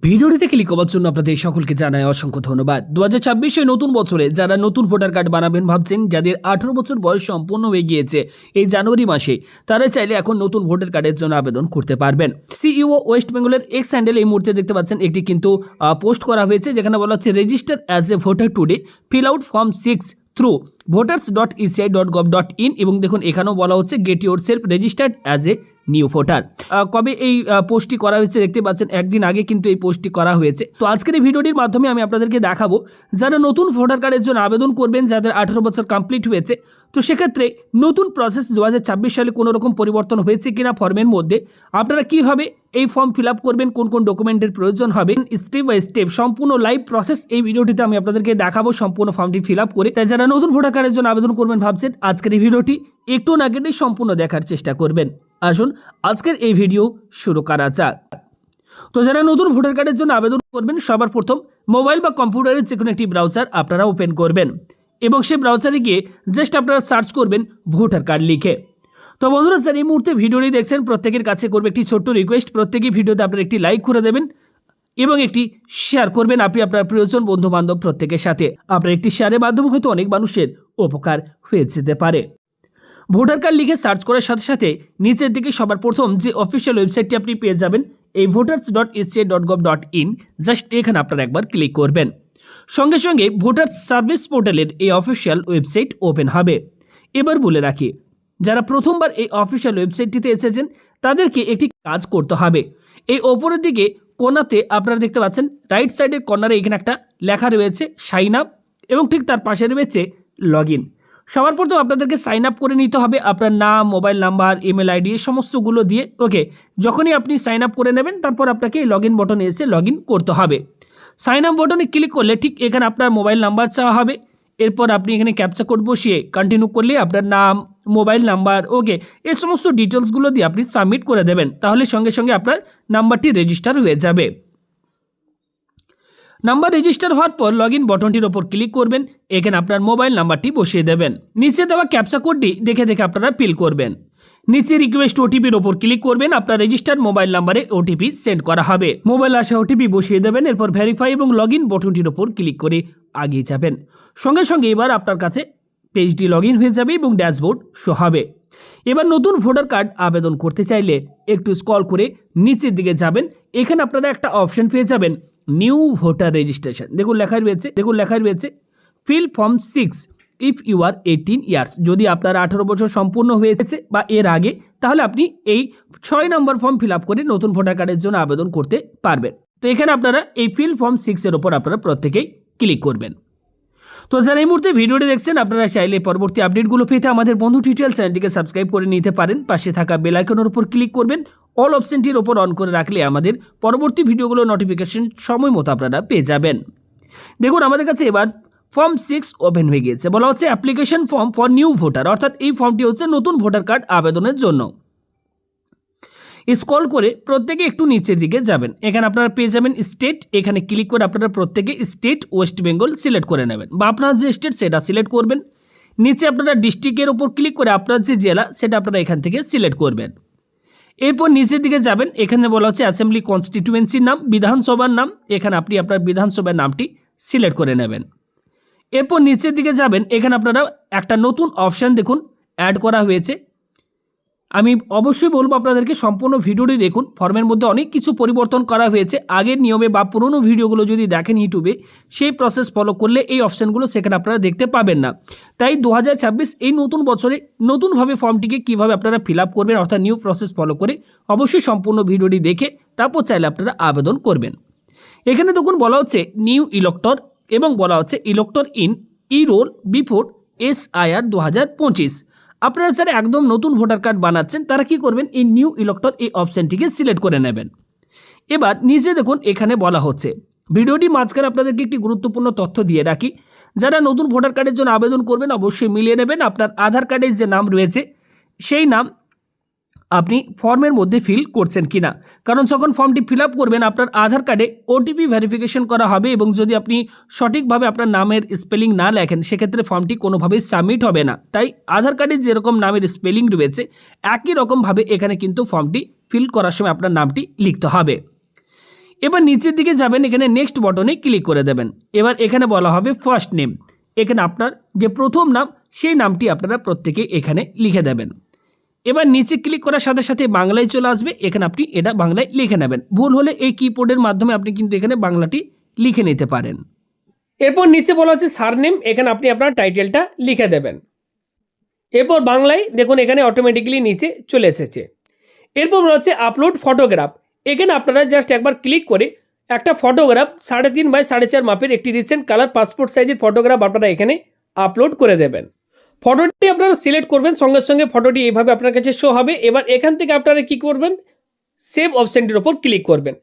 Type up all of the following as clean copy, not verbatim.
ভিডিওটিতে ক্লিক করার জন্য আপনাদের সকলকে জানাই অসংখ্য ধন্যবাদ। 2026 নতুন বছরে যারা নতুন ভোটার কার্ড বানাবেন ভাবছেন, যাদের 18 বছর বয়স সম্পূর্ণ হয়ে গিয়েছে এই জানুয়ারি মাসে, তারা চাইলে এখন নতুন ভোটার কার্ডের জন্য আবেদন করতে পারবেন। সিইও ওয়েস্ট বেঙ্গলের এক্স হ্যান্ডেল এই মুহূর্তে দেখতে পাচ্ছেন একটি কিন্তু পোস্ট করা হয়েছে, যেখানে বলা হচ্ছে register as a voter today, fill out form 6 through voters.eci.gov.in এবং দেখুন এখানেও বলা হচ্ছে get your self registered as a new voter. কবে এই পোস্টটি করা হয়েছে দেখতে পাচ্ছেন, একদিন আগে কিন্তু এই পোস্টটি করা হয়েছে। তো আজকের এই ভিডিওটির মাধ্যমে আমি আপনাদেরকে দেখাবো যারা নতুন ভোটার কার্ডের জন্য আবেদন করবেন, যাদের 18 বছর কমপ্লিট হয়েছে, তো সেক্ষেত্রে নতুন প্রসেস 2026 সালে কোনো রকম পরিবর্তন হয়েছে কিনা ফর্মের মধ্যে, আপনারা কিভাবে এই ফর্ম ফিল আপ করবেন, কোন কোন ডকুমেন্টের প্রয়োজন হবে, স্টেপ বাই স্টেপ সম্পূর্ণ লাইভ প্রসেস এই ভিডিওটিতে আমি আপনাদেরকে দেখাবো সম্পূর্ণ ফর্মটি ফিল আপ করে। তাই যারা নতুন ভোটার কার্ডের জন্য আবেদন করবেন ভাবছেন, আজকের এই ভিডিওটি একটু না কেটে সম্পূর্ণ দেখার চেষ্টা করবেন। আসুন আজকের এই ভিডিও শুরু করা যাক। তো যারা নতুন ভোটার কার্ডের জন্য আবেদন করবেন, সবার প্রথম মোবাইল বা কম্পিউটারের যে কোনো একটি ব্রাউজার আপনারা ওপেন করবেন এবং সেই ব্রাউজারে গিয়ে জাস্ট আপনারা সার্চ করবেন ভোটার কার্ড লিখে। তো বন্ধুরা, যারা এই মুহূর্তে ভিডিওটি দেখছেন, প্রত্যেকের কাছে করবে একটি ছোট্ট রিকোয়েস্ট, প্রত্যেকেই ভিডিওতে আপনারা একটি লাইক করে দেবেন এবং একটি শেয়ার করবেন আপনি আপনার প্রিয়জন বন্ধু বান্ধব প্রত্যেকের সাথে। আপনার একটি শেয়ারের মাধ্যমে হয়তো অনেক মানুষের উপকার হয়ে যেতে পারে। ভোটার কার্ড লিখে সার্চ করার সাথে সাথে নিচের দিকে সবার প্রথম যে অফিসিয়াল ওয়েবসাইটটি আপনি পেয়ে যাবেন, এই voters.eci.gov.in, জাস্ট এখানে আপনারা একবার ক্লিক করবেন। সঙ্গে সঙ্গে ভোটার সার্ভিস পোর্টালের এই অফিসিয়াল ওয়েবসাইট ওপেন হবে। এবার বলে রাখি, যারা প্রথমবার এই অফিসিয়াল ওয়েবসাইটটিতে এসেছেন তাদেরকে একটি কাজ করতে হবে। এই ওপরের দিকে কোণাতে আপনারা দেখতে পাচ্ছেন রাইট সাইডের কর্নারে এখানে একটা লেখা রয়েছে সাইন আপ এবং ঠিক তার পাশে রয়েছে লগ ইন। সবার প্রথম আপনাদেরকে সাইন আপ করে নিতে হবে আপনার নাম, মোবাইল নাম্বার, ইমেল আইডি এই সমস্তগুলো দিয়ে। ওকে, যখনই আপনি সাইন আপ করে নেবেন তারপর আপনাকে লগ ইন বটনে এসে লগ ইন করতে হবে। সাইন আপ বটনে ক্লিক করলে ঠিক এখানে আপনার মোবাইল নাম্বার চাওয়া হবে। এরপর আপনি এখানে ক্যাপচা কোড বসিয়ে কন্টিনিউ করলে আপনার নাম, মোবাইল নাম্বার, ওকে, এই সমস্ত ডিটেলসগুলো দিয়ে আপনি সাবমিট করে দেবেন। তাহলে সঙ্গে সঙ্গে আপনার নাম্বারটি রেজিস্টার হয়ে যাবে। নাম্বার রেজিস্টার হওয়ার পর লগ ইন বটনটির ওপর ক্লিক করবেন, এখানে আপনার মোবাইল নাম্বারটি বসিয়ে দেবেন। নিচে দেওয়া ক্যাপচা কোডটি দেখে আপনারা ফিল করবেন। নিচে রিকোয়েস্ট ওটিপির ওপর ক্লিক করবেন, আপনার রেজিস্টার্ড মোবাইল নাম্বারে ওটিপি সেন্ড করা হবে। মোবাইল আসা ওটিপি বসিয়ে দেবেন, এরপর ভেরিফাই এবং লগ ইন বটনটির ওপর ক্লিক করে আগিয়ে যাবেন। সঙ্গে সঙ্গে এবার আপনার কাছে পেজটি লগ ইন হয়ে যাবে এবং ড্যাশবোর্ড শো হবে। এবার নতুন ভোটার কার্ড আবেদন করতে চাইলে একটু স্ক্রল করে নিচের দিকে যাবেন, এখানে আপনারা একটা অপশন পেয়ে যাবেন নিউ ভোটার রেজিস্ট্রেশন। দেখুন লেখা রয়েছে fill form 6 if you are 18 years. যদি আপনার 18 বছর সম্পূর্ণ হয়েছে বা এর আগে, তাহলে আপনি এই 6 নম্বর ফর্ম ফিল আপ করে নতুন ভোটার কার্ডের জন্য আবেদন করতে পারবেন। তো এখানে আপনারা এই ফিল ফর্ম 6 এর ওপর আপনারা প্রত্যেকেই ক্লিক করবেন। তো যারা এই মুহূর্তে ভিডিওটি দেখছেন, আপনারা চাইলে পরবর্তী আপডেটগুলো পেতে আমাদের বন্ধু টিউটোরিয়াল চ্যানেলটিকে সাবস্ক্রাইব করে নিতে পারেন। পাশে থাকা বেল আইকনের উপর ক্লিক করবেন, অল অপশনটির ওপর অন করে রাখলে আমাদের পরবর্তী ভিডিওগুলো নোটিফিকেশন সময় মতো আপনারা পেয়ে যাবেন। দেখুন আমাদের কাছে এবার ফর্ম 6 ওপেন হয়ে গিয়েছে। বলা হচ্ছে application form for new voter, অর্থাৎ এই ফর্মটি হচ্ছে নতুন ভোটার কার্ড আবেদনের জন্য। স্ক্রল করে প্রত্যেকে একটু নিচের দিকে যাবেন, এখানে আপনারা পেয়ে যাবেন স্টেট। এখানে ক্লিক করে আপনারা প্রত্যেকে স্টেট ওয়েস্ট বেঙ্গল সিলেক্ট করে নেবেন বা আপনার যে স্টেট সেটা সিলেক্ট করবেন। নিচে আপনারা ডিস্ট্রিক্টের ওপর ক্লিক করে আপনার যে জেলা সেটা আপনারা এখান থেকে সিলেক্ট করবেন। এরপর নিচের দিকে যাবেন, এখানে বলা হচ্ছে অ্যাসেম্বলি কনস্টিটিউয়েন্সির নাম, বিধানসভার নাম, এখানে আপনি আপনার বিধানসভার নামটি সিলেক্ট করে নেবেন। এরপর নিচের দিকে যাবেন, এখানে আপনারা একটা নতুন অপশান দেখুন অ্যাড করা হয়েছে। আমি অবশ্যই বলবো আপনাদেরকে সম্পূর্ণ ভিডিওটি দেখুন, ফর্মের মধ্যে অনেক কিছু পরিবর্তন করা হয়েছে। আগের নিয়মে বা পুরনো ভিডিওগুলো যদি দেখেন ইউটিউবে, সেই প্রসেস ফলো করলে এই অপশানগুলো সেখানে আপনারা দেখতে পাবেন না। তাই 2026 এই নতুন বছরে নতুনভাবে ফর্মটিকে কীভাবে আপনারা ফিল আপ করবেন, অর্থাৎ নিউ প্রসেস ফলো করে, অবশ্যই সম্পূর্ণ ভিডিওটি দেখে তারপর চাইলে আপনারা আবেদন করবেন। এখানে দেখুন বলা হচ্ছে নিউ ইলেক্টর এবং বলা হচ্ছে elector in E roll before SIR 2025। আপনারা যারা একদম নতুন ভোটার কার্ড বানাচ্ছেন তারা কি করবেন, এই নিউ ইলেক্টর এই অপশানটিকে সিলেক্ট করে নেবেন। এবার নিচে দেখুন এখানে বলা হচ্ছে, ভিডিওটি মাঝখানে আপনাদেরকে একটি গুরুত্বপূর্ণ তথ্য দিয়ে রাখি, যারা নতুন ভোটার কার্ডের জন্য আবেদন করবেন অবশ্যই মিলিয়ে নেবেন আপনার আধার কার্ডের যে নাম রয়েছে সেই নাম আপনি ফর্মের মধ্যে ফিল করছেন কিনা। কারণ যখন ফর্মটি ফিল আপ করবেন আপনার আধার কার্ডে ওটিপি ভেরিফিকেশন করা হবে এবং যদি আপনি সঠিকভাবে আপনার নামের স্পেলিং না লেখেন সেক্ষেত্রে ফর্মটি কোনোভাবেই সাবমিট হবে না। তাই আধার কার্ডে যেরকম নামের স্পেলিং রয়েছে একই রকমভাবে এখানে কিন্তু ফর্মটি ফিল করার সময় আপনার নামটি লিখতে হবে। এবার নিচের দিকে যাবেন, এখানে নেক্সট বটনে ক্লিক করে দেবেন। এবার এখানে বলা হবে ফার্স্ট নেম, এখানে আপনার যে প্রথম নাম সেই নামটি আপনারা প্রত্যেকে এখানে লিখে দেবেন। এবার নিচে ক্লিক করার সাথে সাথে বাংলায় চলে আসবে, এখানে আপনি এটা বাংলায় লিখে নেবেন। ভুল হলে এই কিবোর্ডের মাধ্যমে আপনি কিন্তু এখানে বাংলাটি লিখে নিতে পারেন। এরপর নিচে বলা হচ্ছে সারনেম, এখানে আপনি আপনার টাইটেলটা লিখে দেবেন। এরপর বাংলায় দেখুন এখানে অটোমেটিক্যালি নিচে চলে এসেছে। এরপর বলা হচ্ছে আপলোড ফটোগ্রাফ, এখানে আপনারা জাস্ট একবার ক্লিক করে একটা ফটোগ্রাফ 3.5 বাই 4.5 মাপের একটি রিসেন্ট কালার পাসপোর্ট সাইজের ফটোগ্রাফ আপনারা এখানে আপলোড করে দেবেন। ফটোটি আপনারা সিলেক্ট করবেন, সঙ্গে সঙ্গে ফটোটি এইভাবে আপনার কাছে শো হবে। এবার এখান থেকে আপনারা কি করবেন, সেভ অপশনটির ওপর ক্লিক করবেন।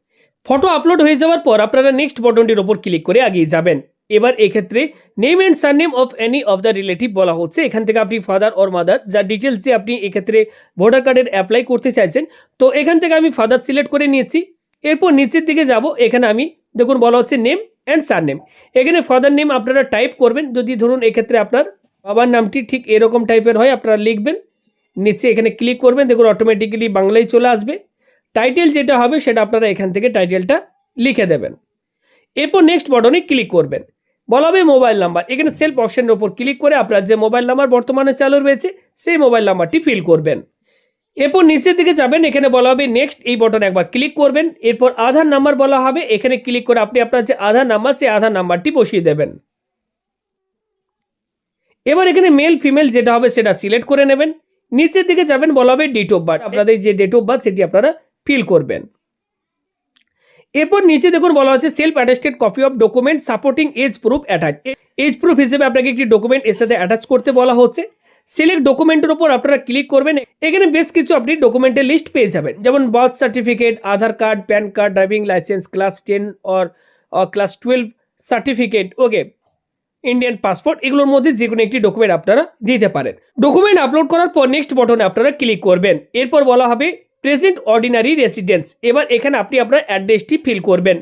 ফটো আপলোড হয়ে যাওয়ার পর আপনারা নেক্সট বটনটির ওপর ক্লিক করে এগিয়ে যাবেন। এবার এক্ষেত্রে name and surname of any of the relative বলা হচ্ছে, এখান থেকে আপনি ফাদার অর মাদার যা ডিটেলস দিয়ে আপনি এক্ষেত্রে ভোটার কার্ডের অ্যাপ্লাই করতে চাইছেন, তো এখান থেকে আমি ফাদার সিলেক্ট করে নিয়েছি। এরপর নিচের দিকে যাব, এখানে আমি দেখুন বলা হচ্ছে নেম অ্যান্ড সারনেম, এখানে ফাদার নেম আপনারা টাইপ করবেন। যদি ধরুন এক্ষেত্রে আপনার বাবার নামটি ঠিক এরকম টাইপের হয় আপনারা লিখবেন, নিচে এখানে ক্লিক করবেন, দেখুন অটোমেটিক্যালি বাংলায় চলে আসবে। টাইটেল যেটা হবে সেটা আপনারা এখান থেকে টাইটেলটা লিখে দেবেন। এরপর নেক্সট বটনে ক্লিক করবেন, বলা হবে মোবাইল নাম্বার, এখানে সেলফ অপশনের ওপর ক্লিক করে আপনার যে মোবাইল নাম্বার বর্তমানে চালু রয়েছে সেই মোবাইল নাম্বারটি ফিল করবেন। এরপর নিচের দিকে যাবেন, এখানে বলা হবে নেক্সট, এই বটনে একবার ক্লিক করবেন। এরপর আধার নাম্বার বলা হবে, এখানে ক্লিক করে আপনি আপনার যে আধার নাম্বার সেই আধার নাম্বারটি বসিয়ে দেবেন। এবার এখানে মেল ফিমেল যেটা হবে সেটা সিলেক্ট করে নেবেন। নিচের দিকে যাবেন, বলা হবে ডেট অফ বার্থ, আপনাদের যে ডেট অফ বার্থ সেটি আপনারা ফিল করবেন। এরপর নিচে দেখুন বলা হচ্ছে self attested copy of document supporting age proof attach, age proof হিসেবে আপনাকে একটি ডকুমেন্ট এর সাথে অ্যাটাচ করতে বলা হচ্ছে। সিলেক্ট ডকুমেন্টের উপর আপনারা ক্লিক করবেন, এখানে বেশ কিছু আপনি ডকুমেন্টের লিস্ট পেয়ে যাবেন, যেমন birth certificate, Aadhaar card, pan card, driving licence, class 10 or class 12 certificate, okay, Indian passport, এগুলোর মধ্যে যে কোনো একটি ডকুমেন্ট আপনারা দিতে পারেন। ডকুমেন্ট আপলোড করার পর নেক্সট বটনে আপনারা ক্লিক করবেন। এরপর বলা হবে প্রেজেন্ট অর্ডিনারি রেসিডেন্স, এবার এখানে আপনি আপনার অ্যাড্রেসটি ফিল করবেন।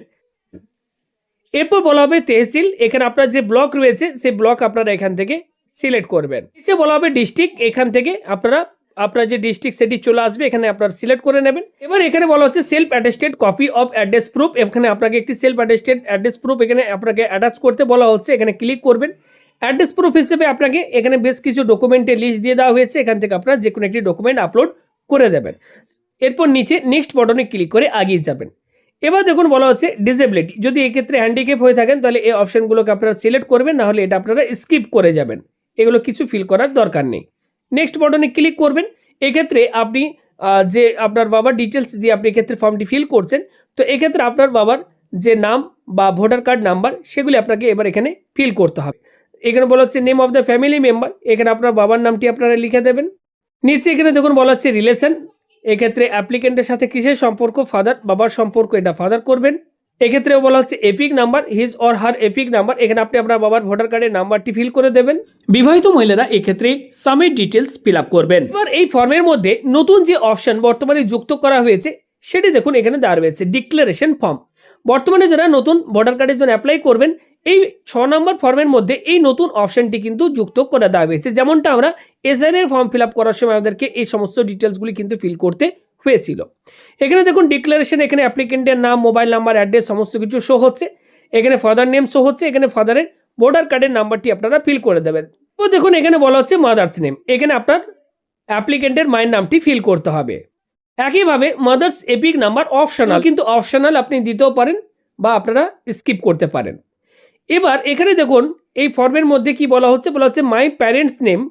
এরপর বলা হবে তেহসিল, এখানে আপনার যে ব্লক রয়েছে সেই ব্লক আপনারা এখান থেকে সিলেক্ট করবেন। নিচে বলা হবে ডিস্ট্রিক্ট, এখান থেকে আপনারা আপনার যে ডিস্ট্রিক্ট সেটি চলে আসবে, এখানে আপনারা সিলেক্ট করে নেবেন। এবার এখানে বলা হচ্ছে self attested copy of address proof, এখানে আপনাকে একটি সেলফ অ্যাটেস্টেড অ্যাড্রেস প্রুফ এখানে আপনাকে অ্যাটাচ করতে বলা হচ্ছে, এখানে ক্লিক করবেন। অ্যাড্রেস প্রুফ হিসেবে আপনাকে এখানে বেশ কিছু ডকুমেন্টের লিস্ট দিয়ে দেওয়া হয়েছে, এখান থেকে আপনারা যে কোনো একটি ডকুমেন্ট আপলোড করে দেবেন। এরপর নিচে নেক্সট বটনে ক্লিক করে এগিয়ে যাবেন। এবার দেখুন বলা হচ্ছে ডিসেবিলিটি, যদি এক্ষেত্রে হ্যান্ডিক্যাপ হয়ে থাকেন তাহলে এই অপশনগুলোকে আপনারা সিলেক্ট করবেন, না হলে এটা আপনারা স্কিপ করে যাবেন, এগুলো কিছু ফিল করার দরকার নেই। নেক্সট বটনে ক্লিক করবেন, এক্ষেত্রে আপনি যে আপনার বাবার ডিটেলস দিয়ে আপনি এক্ষেত্রে ফর্মটি ফিল করছেন, তো এক্ষেত্রে আপনার বাবার যে নাম বা ভোটার কার্ড নাম্বার সেগুলি আপনাকে এবার এখানে ফিল করতে হবে। এখানে বলা হচ্ছে name of the family member, এখানে আপনার বাবার নামটি আপনারা লিখে দেবেন। নিচে এখানে দেখুন বলা হচ্ছে রিলেশন, এক্ষেত্রে অ্যাপ্লিকেন্টের সাথে কিসের সম্পর্ক, ফাদার, বাবার সম্পর্ক, এটা ফাদার করবেন। এক্ষেত্রে বলা হচ্ছে epic number, his or her epic number, এখানে আপনি আপনার বাবার ভোটার কার্ডের নাম্বারটি ফিল করে দেবেন। বিবাহিত মহিলারা এক্ষেত্রে সাবমিট ডিটেলস ফিল আপ করবেন। এবার এই ফর্মের মধ্যে নতুন যে অপশন বর্তমানে যুক্ত করা হয়েছে সেটি দেখুন এখানে দেওয়া রয়েছে ডিক্লারেশন ফর্ম। বর্তমানে যারা নতুন ভোটার কার্ডের জন্য অ্যাপ্লাই করবেন এই 6 নম্বর ফর্মের মধ্যে এই নতুন অপশনটি কিন্তু যুক্ত করে দেওয়া হয়েছে, যেমনটা আমরা এসআইআর ফর্ম ফিল আপ করার সময় আমাদেরকে এই সমস্ত ডিটেলসগুলি কিন্তু ফিল করতে হয়েছিল। এখানে দেখুন ডিক্লারেশন, এখানে অ্যাপ্লিকেন্টের নাম, মোবাইল নাম্বার, অ্যাড্রেস সমস্ত কিছু শো হচ্ছে, এখানে ফাদার নেম শো হচ্ছে, এখানে ফাদারের ভোটার কার্ডের নাম্বারটি আপনারা ফিল করে দেবেন। তো দেখুন এখানে বলা হচ্ছে মাদার্স নেম, এখানে আপনার অ্যাপ্লিকেন্টের মায়ের নামটি ফিল করতে হবে। একইভাবে মাদার্স এপিক নাম্বার অপশনাল, কিন্তু অপশনাল আপনি দিতেও পারেন বা আপনারা স্কিপ করতে পারেন। এবার এখানে দেখুন এই ফর্মের মধ্যে কি বলা হচ্ছে, বলা হচ্ছে my parents name,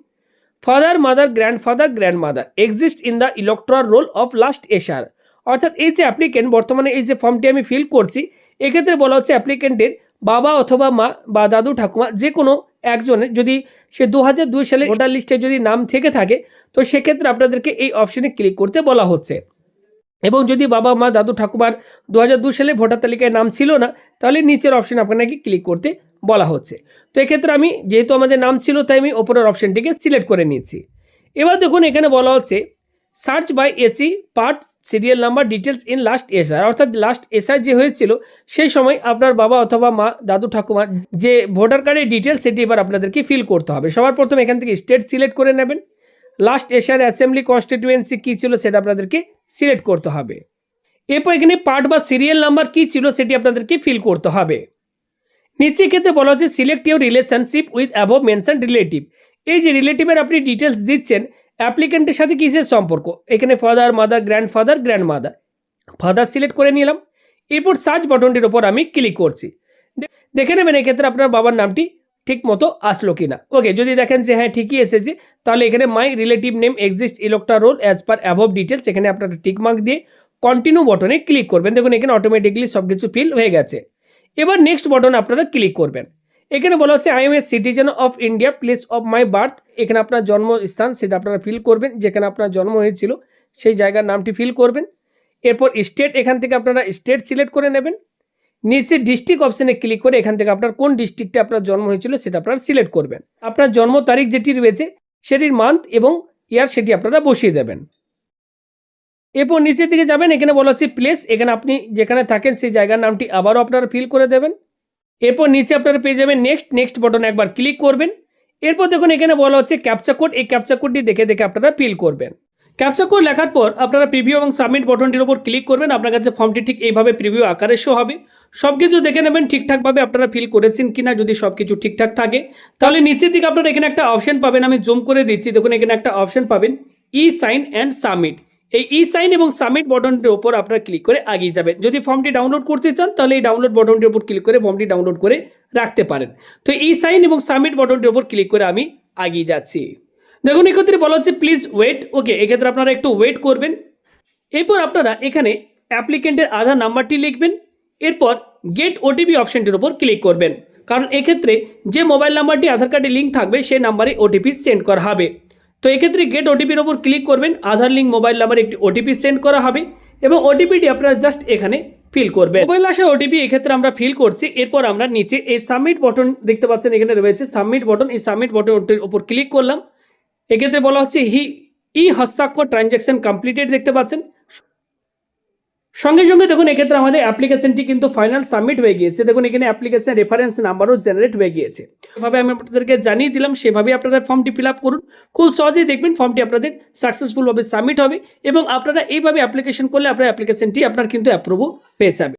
father, mother, grandfather, grandmother exist in the electoral roll of last এশার, অর্থাৎ এই যে অ্যাপ্লিকেন্ট বর্তমানে এই যে ফর্মটি আমি ফিল করছি এক্ষেত্রে বলা হচ্ছে অ্যাপ্লিকেন্টের বাবা অথবা মা বা দাদু ঠাকুমা যে কোনো একজনের যদি সে 2002 সালে ভোটার লিস্টে যদি নাম থেকে থাকে তো সেক্ষেত্রে আপনাদেরকে এই অপশনে ক্লিক করতে বলা হচ্ছে। এবং যদি বাবা মা দাদু ঠাকুমার 2002 সালে ভোটার তালিকায় নাম ছিল না তাহলে নিচের অপশনে আপনাকে ক্লিক করতে বলা হচ্ছে। তো এক্ষেত্রে আমি যেহেতু আমাদের নাম ছিল তাই আমি ওপরের অপশনটিকে সিলেক্ট করে নিয়েছি। এবার দেখুন এখানে বলা হচ্ছে search by AC part serial number details in last SR, অর্থাৎ লাস্ট এসআর যে হয়েছিল সেই সময় আপনার বাবা অথবা মা দাদু ঠাকুমার যে ভোটার কার্ডের ডিটেলস সেটি এবার আপনাদেরকে ফিল করতে হবে। সবার প্রথমে এখান থেকে স্টেট সিলেক্ট করে নেবেন, লাস্ট এশিয়ার অ্যাসেম্বলি কনস্টিটিউয়েন্সি কী ছিল সেটা আপনাদেরকে সিলেক্ট করতে হবে। এরপর এখানে পার্ট বা সিরিয়াল নাম্বার কী ছিল সেটি আপনাদেরকে ফিল করতে হবে। নিচে ক্ষেত্রে বলা হচ্ছে select your relationship with above mention relative. এই যে রিলেটিভের আপনি ডিটেলস দিচ্ছেন অ্যাপ্লিকেন্টের সাথে কিসের সম্পর্ক, এখানে father, mother, grandfather, grandmother. Father select করে নিলাম। এরপর সার্চ বাটনটির ওপর আমি ক্লিক করছি। দেখে নেবেন এক্ষেত্রে আপনার বাবার নামটি ঠিক মতো আসলো কিনা। ওকে, যদি দেখেন যে হ্যাঁ ঠিকই এসেছে, তাহলে এখানে my relative name exist electoral roll as per above details, এখানে আপনারা টিক মার্ক দিয়ে কন্টিনিউ বাটনে ক্লিক করবেন। দেখুন এখানে অটোমেটিকলি সব কিছু ফিল হয়ে গেছে। এবার নেক্সট বাটন আপনারা ক্লিক করবেন। এখানে বলা হচ্ছে I M a citizen of India, place of my birth, এখানে আপনার জন্মস্থান সেটা আপনারা ফিল করবেন, যেখানে আপনার জন্ম হয়েছিল সেই জায়গার নামটি ফিল করবেন। এরপর স্টেট, এখান থেকে আপনারা স্টেট সিলেক্ট করে নেবেন। নিচে ডিস্ট্রিক্ট অপশানে ক্লিক করে এখান থেকে আপনার কোন ডিস্ট্রিক্টে আপনার জন্ম হয়েছিল সেটা আপনারা সিলেক্ট করবেন। আপনার জন্ম তারিখ যেটি রয়েছে সেটির মান্থ এবং ইয়ার সেটি আপনারা বসিয়ে দেবেন। এরপর নিচের দিকে যাবেন, এখানে বলা হচ্ছে প্লেস, এখানে আপনি যেখানে থাকেন সেই জায়গার নামটি আবারও আপনারা ফিল করে দেবেন। এরপর নিচে আপনারা পেয়ে যাবেন নেক্সট বাটনে একবার ক্লিক করবেন। এরপর দেখুন এখানে বলা হচ্ছে ক্যাপচা কোড, এই ক্যাপচা কোডটি দেখে আপনারা ফিল করবেন। ক্যাপচা কোড লেখার পর আপনারা প্রিভিউ এবং সাবমিট বাটনটির উপর ক্লিক করবেন। আপনার কাছে ফর্মটি ঠিক এইভাবে প্রিভিউ আকারে শো হবে। সব কিছু দেখে নেবেন ঠিকঠাকভাবে আপনারা ফিল করেছেন কিনা। যদি সব কিছু ঠিকঠাক থাকে তাহলে নিচের দিকে আপনারা এখানে একটা অপশন পাবেন, আমি জুম করে দিচ্ছি। দেখুন এখানে একটা অপশন পাবেন ই সাইন অ্যান্ড সাবমিট। এই ই সাইন এবং সাবমিট বাটনটির উপর আপনারা ক্লিক করে এগিয়ে যাবেন। যদি ফর্মটি ডাউনলোড করতে চান তাহলে এই ডাউনলোড বাটনটির উপর ক্লিক করে ফর্মটি ডাউনলোড করে রাখতে পারেন। তো ই সাইন এবং সাবমিট বাটনটির উপর ক্লিক করে আমি এগিয়ে যাচ্ছি। দেখুন এক্ষেত্রে বলা হচ্ছে প্লিজ ওয়েট। ওকে, এক্ষেত্রে আপনারা একটু ওয়েট করবেন। এরপর আপনারা এখানে অ্যাপ্লিকেন্টের আধার নাম্বারটি লিখবেন। এরপর গেট ওটিপি অপশানটির উপর ক্লিক করবেন, কারণ এক্ষেত্রে যে মোবাইল নাম্বারটি আধার কার্ডে লিঙ্ক থাকবে সেই নাম্বারে ওটিপি সেন্ড করা হবে। তো এক্ষেত্রে গেট ওটিপির ওপর ক্লিক করবেন। আধার লিঙ্ক মোবাইল নাম্বারে একটি ওটিপি সেন্ড করা হবে এবং ওটিপিটি আপনারা জাস্ট এখানে ফিল করবেন। মোবাইল আসা ওটিপি এক্ষেত্রে আমরা ফিল করছি। এরপর আমরা নিচে এই সাবমিট বাটন দেখতে পাচ্ছেন, এখানে রয়েছে সাবমিট বাটন। এই সাবমিট বাটনটির উপর ক্লিক করলাম। এক্ষেত্রে বলা হচ্ছে ই হস্তাক্ষর ট্রানজ্যাকশন কমপ্লিটেড দেখতে পাচ্ছেন। সঙ্গে সঙ্গে দেখুন এক্ষেত্রে আমাদের অ্যাপ্লিকেশনটি কিন্তু ফাইনাল সাবমিট হয়ে গিয়েছে। দেখুন এখানে অ্যাপ্লিকেশন রেফারেন্স নাম্বারও জেনারেট হয়ে গিয়েছে। এভাবে আমি আপনাদেরকে জানিয়ে দিলাম, সেভাবে আপনারা ফর্মটি ফিল আপ করুন। খুব সহজেই দেখবেন ফর্মটি আপনাদের সাকসেসফুলভাবে সাবমিট হবে এবং আপনারা এইভাবে অ্যাপ্লিকেশন করলে আপনার অ্যাপ্লিকেশনটি আপনার কিন্তু অ্যাপ্রুভও পেয়ে যাবে।